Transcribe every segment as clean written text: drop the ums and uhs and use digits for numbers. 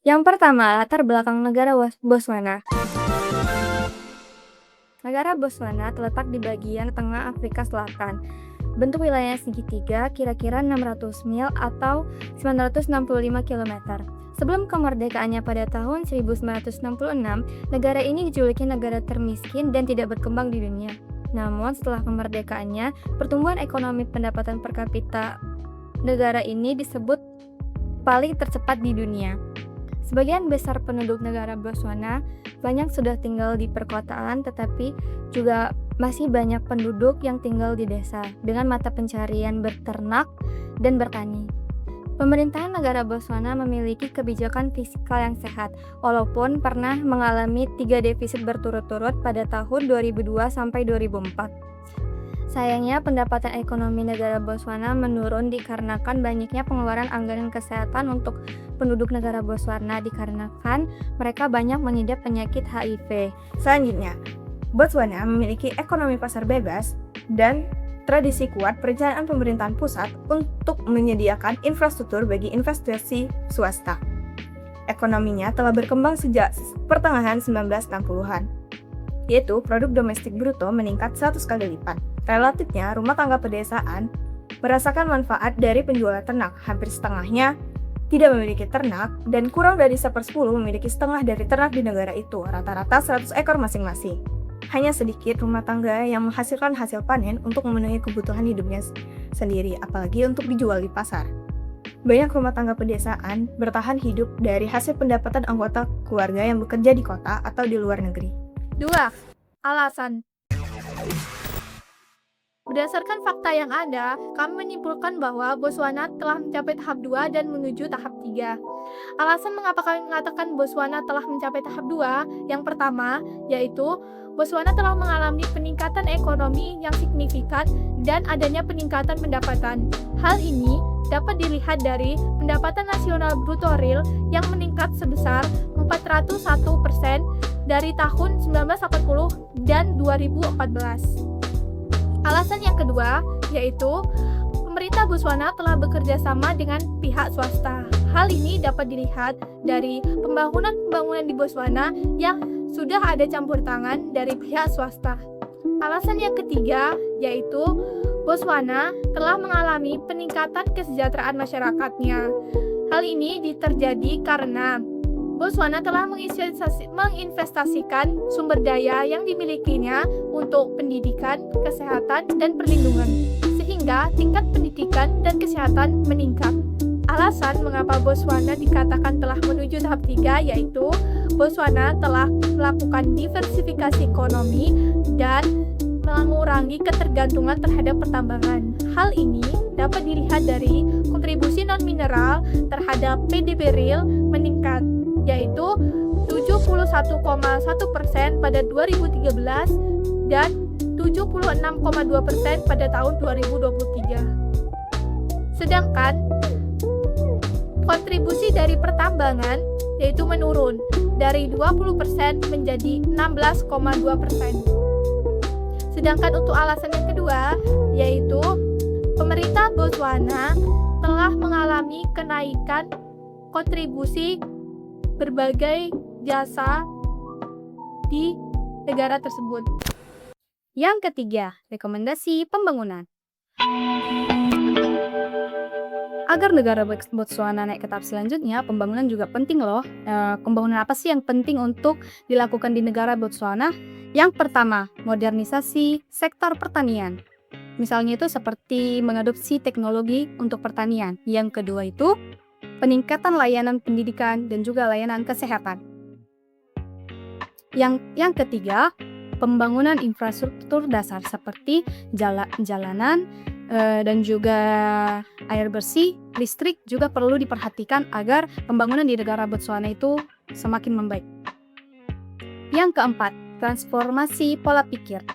Yang pertama, latar belakang negara Botswana. Negara Botswana terletak di bagian tengah Afrika Selatan. Bentuk wilayahnya segitiga, kira-kira 600 mil atau 965 km. Sebelum kemerdekaannya pada tahun 1966, negara ini dijuluki negara termiskin dan tidak berkembang di dunia. Namun setelah kemerdekaannya, pertumbuhan ekonomi pendapatan per kapita negara ini disebut paling tercepat di dunia. Sebagian besar penduduk negara Botswana banyak sudah tinggal di perkotaan, tetapi juga masih banyak penduduk yang tinggal di desa dengan mata pencarian berternak dan bertani. Pemerintahan negara Botswana memiliki kebijakan fiskal yang sehat, walaupun pernah mengalami 3 defisit berturut-turut pada tahun 2002 sampai 2004. Sayangnya, pendapatan ekonomi negara Botswana menurun dikarenakan banyaknya pengeluaran anggaran kesehatan untuk penduduk negara Botswana dikarenakan mereka banyak mengidap penyakit HIV. Selanjutnya, Botswana memiliki ekonomi pasar bebas dan tradisi kuat perencanaan pemerintahan pusat untuk menyediakan infrastruktur bagi investasi swasta. Ekonominya telah berkembang sejak pertengahan 1960-an, yaitu produk domestik bruto meningkat 100 kali lipat. Relatifnya, rumah tangga pedesaan merasakan manfaat dari penjualan ternak. Hampir setengahnya tidak memiliki ternak dan kurang dari 1/10 memiliki setengah dari ternak di negara itu, rata-rata 100 ekor masing-masing. Hanya sedikit rumah tangga yang menghasilkan hasil panen untuk memenuhi kebutuhan hidupnya sendiri, apalagi untuk dijual di pasar. Banyak rumah tangga pedesaan bertahan hidup dari hasil pendapatan anggota keluarga yang bekerja di kota atau di luar negeri. 2. Alasan. Berdasarkan fakta yang ada, kami menyimpulkan bahwa Botswana telah mencapai tahap 2 dan menuju tahap 3. Alasan mengapa kami mengatakan Botswana telah mencapai tahap 2, yang pertama, yaitu Botswana telah mengalami peningkatan ekonomi yang signifikan dan adanya peningkatan pendapatan. Hal ini dapat dilihat dari pendapatan nasional bruto real yang meningkat sebesar 401% dari tahun 1980 dan 2014. Alasan yang kedua, yaitu pemerintah Botswana telah bekerja sama dengan pihak swasta. Hal ini dapat dilihat dari pembangunan di Botswana yang sudah ada campur tangan dari pihak swasta. Alasan yang ketiga, yaitu Botswana telah mengalami peningkatan kesejahteraan masyarakatnya. Hal ini terjadi karena Botswana telah menginvestasikan sumber daya yang dimilikinya untuk pendidikan, kesehatan, dan perlindungan, sehingga tingkat pendidikan dan kesehatan meningkat. Alasan mengapa Botswana dikatakan telah menuju tahap 3 yaitu Botswana telah melakukan diversifikasi ekonomi dan mengurangi ketergantungan terhadap pertambangan. Hal ini dapat dilihat dari kontribusi non-mineral terhadap PDB real meningkat, yaitu 71,1% pada 2013 dan 76,2% pada tahun 2023. Sedangkan kontribusi dari pertambangan yaitu menurun dari 20% menjadi 16,2%. Sedangkan untuk alasan yang kedua, yaitu pemerintah Botswana telah mengalami kenaikan kontribusi berbagai jasa di negara tersebut. Yang ketiga, rekomendasi pembangunan. Agar negara Botswana naik ke tahap selanjutnya, pembangunan juga penting loh. Pembangunan apa sih yang penting untuk dilakukan di negara Botswana? Yang pertama, modernisasi sektor pertanian. Misalnya itu seperti mengadopsi teknologi untuk pertanian. Yang kedua itu, peningkatan layanan pendidikan dan juga layanan kesehatan. Yang ketiga, pembangunan infrastruktur dasar seperti jalanan dan juga air bersih, listrik juga perlu diperhatikan agar pembangunan di negara Botswana itu semakin membaik. Yang keempat, transformasi pola pikir.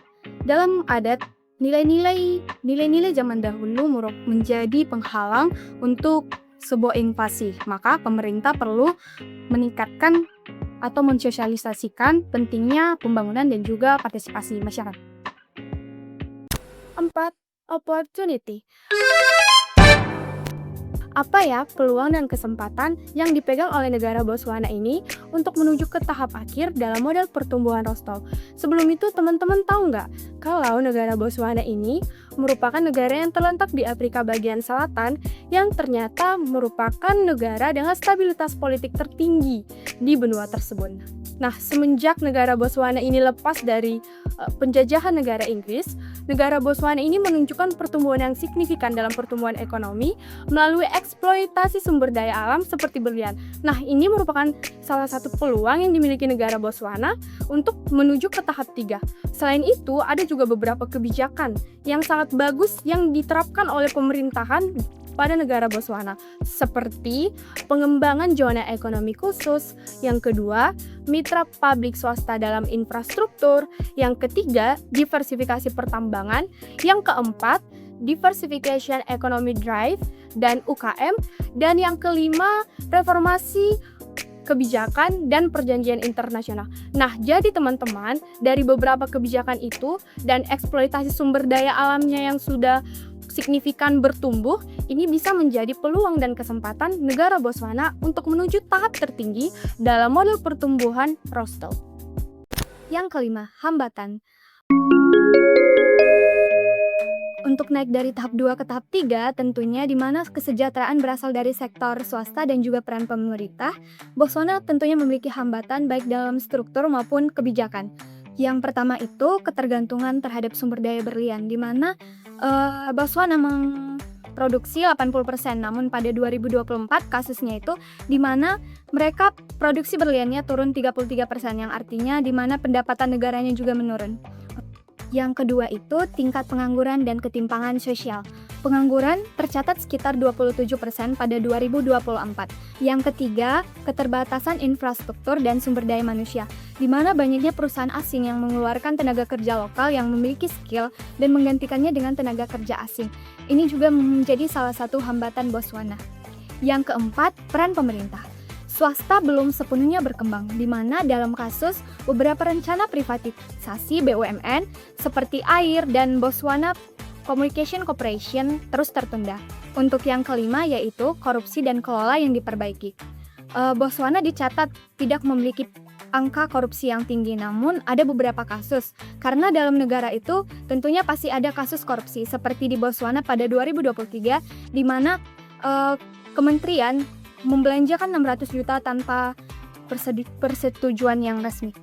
Dalam adat, nilai-nilai zaman dahulu menjadi penghalang untuk sebuah invasi. Maka pemerintah perlu meningkatkan atau mensosialisasikan pentingnya pembangunan dan juga partisipasi masyarakat. 4. Opportunity. Apa ya peluang dan kesempatan yang dipegang oleh negara Botswana ini untuk menuju ke tahap akhir dalam model pertumbuhan Rostov? Sebelum itu teman-teman tahu nggak kalau negara Botswana ini merupakan negara yang terletak di Afrika bagian selatan yang ternyata merupakan negara dengan stabilitas politik tertinggi di benua tersebut. Nah, semenjak negara Botswana ini lepas dari penjajahan negara Inggris, negara Botswana ini menunjukkan pertumbuhan yang signifikan dalam pertumbuhan ekonomi melalui eksploitasi sumber daya alam seperti berlian. Nah, ini merupakan salah satu peluang yang dimiliki negara Botswana untuk menuju ke tahap 3. Selain itu, ada juga beberapa kebijakan yang sangat bagus yang diterapkan oleh pemerintahan pada negara Botswana, seperti pengembangan zona ekonomi khusus, yang kedua, mitra publik swasta dalam infrastruktur, yang ketiga, diversifikasi pertambangan, yang keempat, diversification economy drive dan UKM, dan yang kelima, reformasi kebijakan dan perjanjian internasional. Nah, jadi teman-teman, dari beberapa kebijakan itu dan eksploitasi sumber daya alamnya yang sudah signifikan bertumbuh, ini bisa menjadi peluang dan kesempatan negara Botswana untuk menuju tahap tertinggi dalam model pertumbuhan Rostov. Yang kelima, hambatan. Untuk naik dari tahap 2 ke tahap 3, tentunya di mana kesejahteraan berasal dari sektor swasta dan juga peran pemerintah, Botswana tentunya memiliki hambatan baik dalam struktur maupun kebijakan. Yang pertama itu ketergantungan terhadap sumber daya berlian, di mana Botswana memproduksi 80%, namun pada 2024 kasusnya itu di mana mereka produksi berliannya turun 33%, yang artinya di mana pendapatan negaranya juga menurun. Yang kedua itu tingkat pengangguran dan ketimpangan sosial. Pengangguran tercatat sekitar 27% pada 2024. Yang ketiga, keterbatasan infrastruktur dan sumber daya manusia, di mana banyaknya perusahaan asing yang mengeluarkan tenaga kerja lokal yang memiliki skill dan menggantikannya dengan tenaga kerja asing. Ini juga menjadi salah satu hambatan Botswana. Yang keempat, peran pemerintah. Swasta belum sepenuhnya berkembang, di mana dalam kasus beberapa rencana privatisasi BUMN seperti air dan Botswana Communication Corporation terus tertunda. Untuk yang kelima yaitu korupsi dan kelola yang diperbaiki. Botswana dicatat tidak memiliki angka korupsi yang tinggi, namun ada beberapa kasus. Karena dalam negara itu tentunya pasti ada kasus korupsi, seperti di Botswana pada 2023, di mana kementerian membelanjakan 600 juta tanpa persetujuan yang resmi.